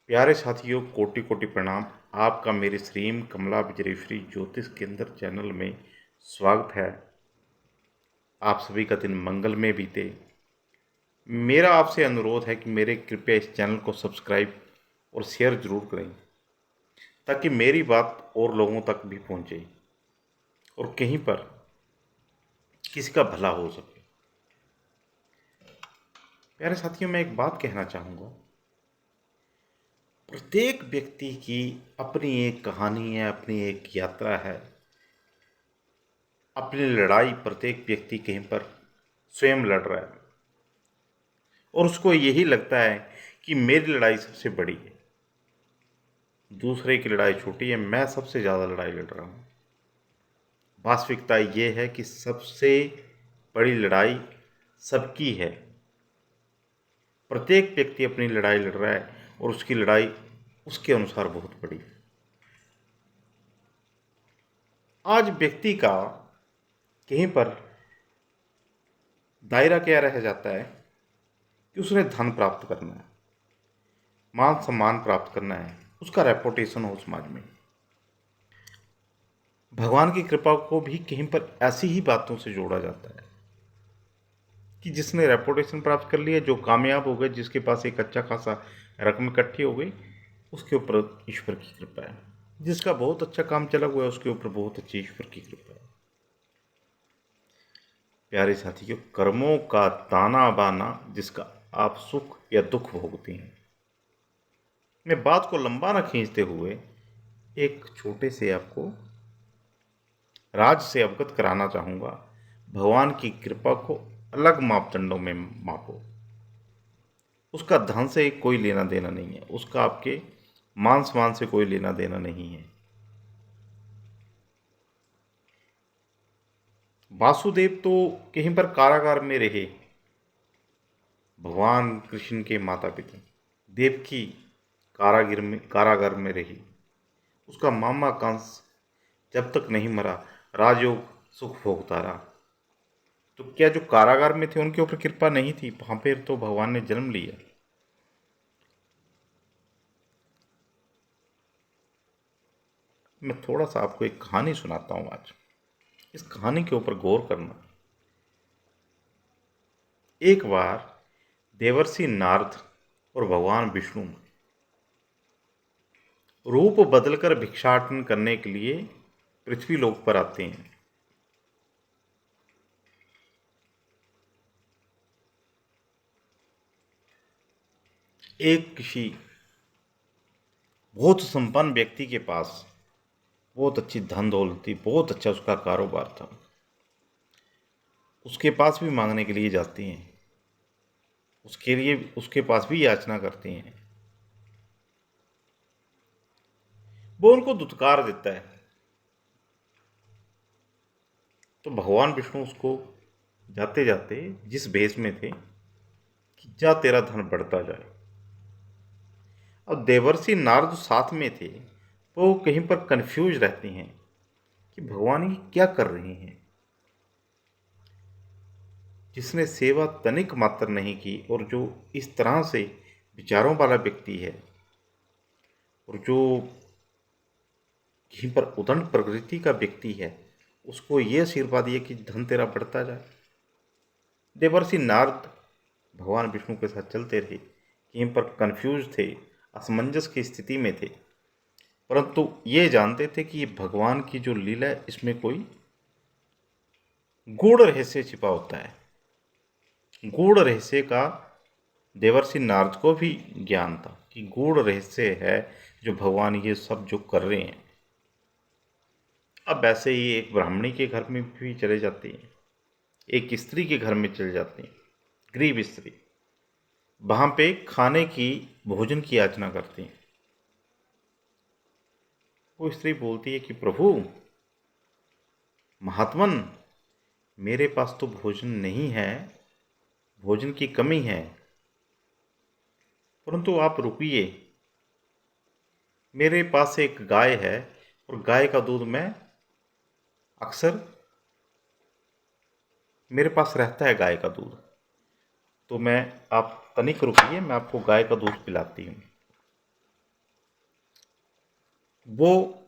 प्यारे साथियों, कोटि कोटि प्रणाम। आपका मेरे श्रीम कमला विजयश्री ज्योतिष केंद्र चैनल में स्वागत है। आप सभी का दिन मंगल में बीते। मेरा आपसे अनुरोध है कि मेरे कृपया इस चैनल को सब्सक्राइब और शेयर जरूर करें, ताकि मेरी बात और लोगों तक भी पहुंचे और कहीं पर किसी का भला हो सके। प्यारे साथियों, मैं एक बात कहना चाहूँगा। प्रत्येक व्यक्ति की अपनी एक कहानी है, अपनी एक यात्रा है, अपनी लड़ाई प्रत्येक व्यक्ति कहीं पर स्वयं लड़ रहा है और उसको यही लगता है कि मेरी लड़ाई सबसे बड़ी है, दूसरे की लड़ाई छोटी है, मैं सबसे ज़्यादा लड़ाई लड़ रहा हूँ। वास्तविकता ये है कि सबसे बड़ी लड़ाई सबकी है। प्रत्येक व्यक्ति अपनी लड़ाई लड़ रहा है और उसकी लड़ाई उसके अनुसार बहुत बड़ी है। आज व्यक्ति का कहीं पर दायरा क्या रह जाता है कि उसने धन प्राप्त करना है, मान सम्मान प्राप्त करना है, उसका रेपुटेशन हो समाज में। भगवान की कृपा को भी कहीं पर ऐसी ही बातों से जोड़ा जाता है कि जिसने रेपुटेशन प्राप्त कर लिया, जो कामयाब हो गए, जिसके पास एक अच्छा खासा रकम इकट्ठी हो गई, उसके ऊपर ईश्वर की कृपा है। जिसका बहुत अच्छा काम चला हुआ है, उसके ऊपर बहुत अच्छी ईश्वर की कृपा है। प्यारे साथियों, कर्मों का ताना बाना जिसका आप सुख या दुख भोगते हैं। मैं बात को लंबा न खींचते हुए एक छोटे से आपको राज से अवगत कराना चाहूँगा। भगवान की कृपा को अलग मापदंडों में मापो। उसका धन से कोई लेना देना नहीं है, उसका आपके मान सम्मान से कोई लेना देना नहीं है। वासुदेव तो कहीं पर कारागार में रहे, भगवान कृष्ण के माता पिता। देवकी कारागार में रही, उसका मामा कंस जब तक नहीं मरा राजयोग सुख भोगता रहा। तो क्या जो कारागार में थे उनके ऊपर कृपा नहीं थी? वहां पर तो भगवान ने जन्म लिया। मैं थोड़ा सा आपको एक कहानी सुनाता हूं आज। इस कहानी के ऊपर गौर करना। एक बार देवर्षि नारद और भगवान विष्णु रूप बदलकर भिक्षाटन करने के लिए पृथ्वी लोक पर आते हैं। एक किसी बहुत संपन्न व्यक्ति के पास बहुत अच्छी धन दौलत थी, बहुत अच्छा उसका कारोबार था। उसके पास भी मांगने के लिए जाते हैं, उसके लिए उसके पास भी याचना करते हैं। वो उनको दुत्कार देता है। तो भगवान विष्णु उसको जाते जाते जिस भेष में थे कि जा तेरा धन बढ़ता जाए। अब देवर्षि नारद साथ में थे, वो कहीं पर कंफ्यूज रहते हैं कि भगवान ये क्या कर रहे हैं। जिसने सेवा तनिक मात्र नहीं की और जो इस तरह से विचारों वाला व्यक्ति है और जो कहीं पर उदंड प्रकृति का व्यक्ति है, उसको ये आशीर्वाद दिया कि धन तेरा बढ़ता जाए। देवर्षि नारद भगवान विष्णु के साथ चलते रहे, कहीं पर कंफ्यूज थे, असमंजस की स्थिति में थे, परंतु ये जानते थे कि ये भगवान की जो लीला है, इसमें कोई गूढ़ रहस्य छिपा होता है। गूढ़ रहस्य का देवर्षि नारद को भी ज्ञान था कि गूढ़ रहस्य है जो भगवान ये सब जो कर रहे हैं। अब ऐसे ही एक ब्राह्मणी के घर में भी चले जाते हैं, एक स्त्री के घर में चले जाते हैं, गरीब स्त्री। वहां पे खाने की भोजन की याचना करते हैं। वो स्त्री बोलती है कि प्रभु महात्मन, मेरे पास तो भोजन नहीं है, भोजन की कमी है, परंतु आप रुकिए, मेरे पास एक गाय है और गाय का दूध मैं अक्सर मेरे पास रहता है, गाय का दूध। तो मैं आप तनिक रुकिए, मैं आपको गाय का दूध पिलाती हूँ। वो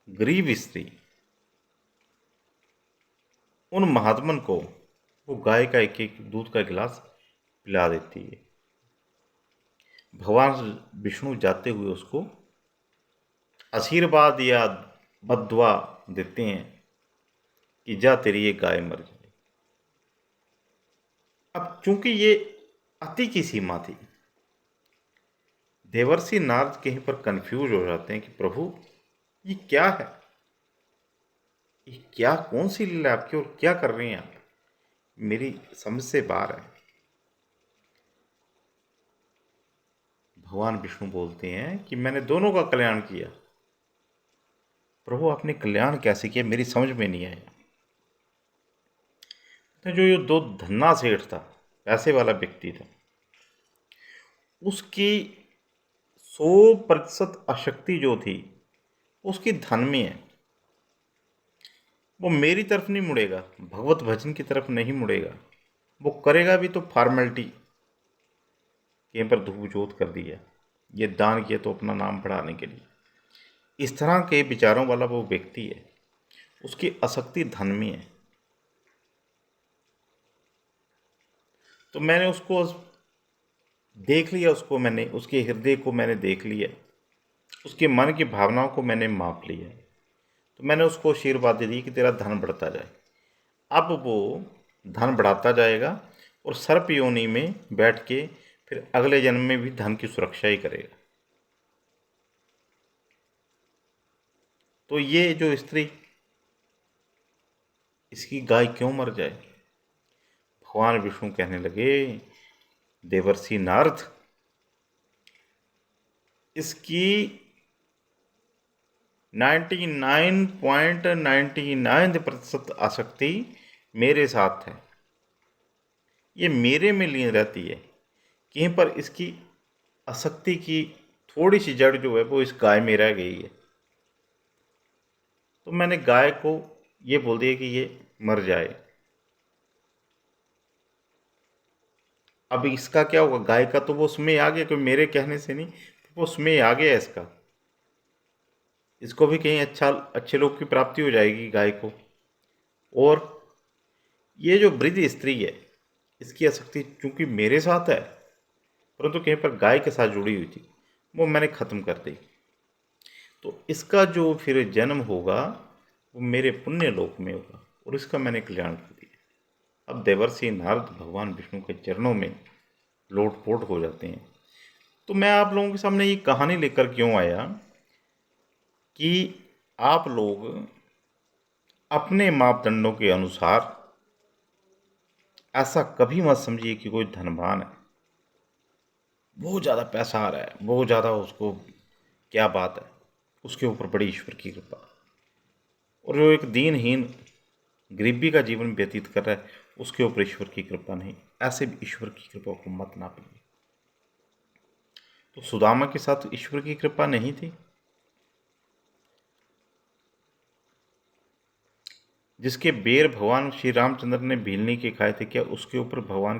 गरीब स्त्री उन महात्मन को वो गाय का एक एक दूध का गिलास पिला देती है। भगवान विष्णु जाते हुए उसको आशीर्वाद या बद्दुआ देते हैं कि जा तेरी ये गाय मर जाए। अब चूंकि ये अति की सीमा थी, देवर्षि नारद कहीं पर कंफ्यूज हो जाते हैं कि प्रभु ये क्या है, ये क्या, कौन सी लीला आपकी और क्या कर रहे हैं आप, मेरी समझ से बाहर है। भगवान विष्णु बोलते हैं कि मैंने दोनों का कल्याण किया। प्रभु आपने कल्याण कैसे किया, मेरी समझ में नहीं आया। तो जो ये दो धन्ना सेठ था, पैसे वाला व्यक्ति था, उसकी 100% आसक्ति जो थी उसकी धन में है। वो मेरी तरफ नहीं मुड़ेगा, भगवत भजन की तरफ नहीं मुड़ेगा। वो करेगा भी तो फॉर्मेलिटी, कहीं पर धूप जोत कर दिया, ये दान किया तो अपना नाम बढ़ाने के लिए। इस तरह के विचारों वाला वो व्यक्ति है, उसकी आसक्ति धन में है। तो मैंने उसको देख लिया, मैंने उसके हृदय को मैंने देख लिया, उसके मन की भावनाओं को मैंने माप लिया। तो मैंने उसको आशीर्वाद दे दी कि तेरा धन बढ़ता जाए। अब वो धन बढ़ाता जाएगा और सर्प योनि में बैठ के फिर अगले जन्म में भी धन की सुरक्षा ही करेगा। तो ये जो स्त्री, इसकी गाय क्यों मर जाए? भगवान विष्णु कहने लगे, देवर्षि नारद, इसकी 99.99% आसक्ति मेरे साथ है, ये मेरे में लीन रहती है। कहीं पर इसकी आसक्ति की थोड़ी सी जड़ जो है वो इस गाय में रह गई है। तो मैंने गाय को ये बोल दिया कि ये मर जाए। अब इसका क्या होगा? गाय का तो वो उसमें आ गया, कोई मेरे कहने से नहीं, वो उसमें आ गया इसका। इसको भी कहीं अच्छे लोग की प्राप्ति हो जाएगी गाय को। और ये जो वृद्ध स्त्री है, इसकी आसक्ति चूंकि मेरे साथ है, परंतु कहीं पर गाय के साथ जुड़ी हुई थी, वो मैंने ख़त्म कर दी। तो इसका जो फिर जन्म होगा वो मेरे पुण्य लोक में होगा और इसका मैंने कल्याण कर दिया। अब देवर्षि नारद भगवान विष्णु के चरणों में लोटपोट हो जाते हैं। तो मैं आप लोगों के सामने ये कहानी लेकर क्यों आया कि आप लोग अपने मापदंडों के अनुसार ऐसा कभी मत समझिए कि कोई धनवान है, बहुत ज़्यादा पैसा आ रहा है, बहुत ज़्यादा उसको, क्या बात है, उसके ऊपर बड़ी ईश्वर की कृपा। और जो एक दीनहीन गरीबी का जीवन व्यतीत कर रहा है, उसके ऊपर ईश्वर की कृपा नहीं। ऐसे भी ईश्वर की कृपा को मत नापिए। तो सुदामा के साथ ईश्वर की कृपा नहीं थी? जिसके बेर भगवान श्री रामचंद्र ने भीलनी के खाए थे, क्या उसके ऊपर भगवान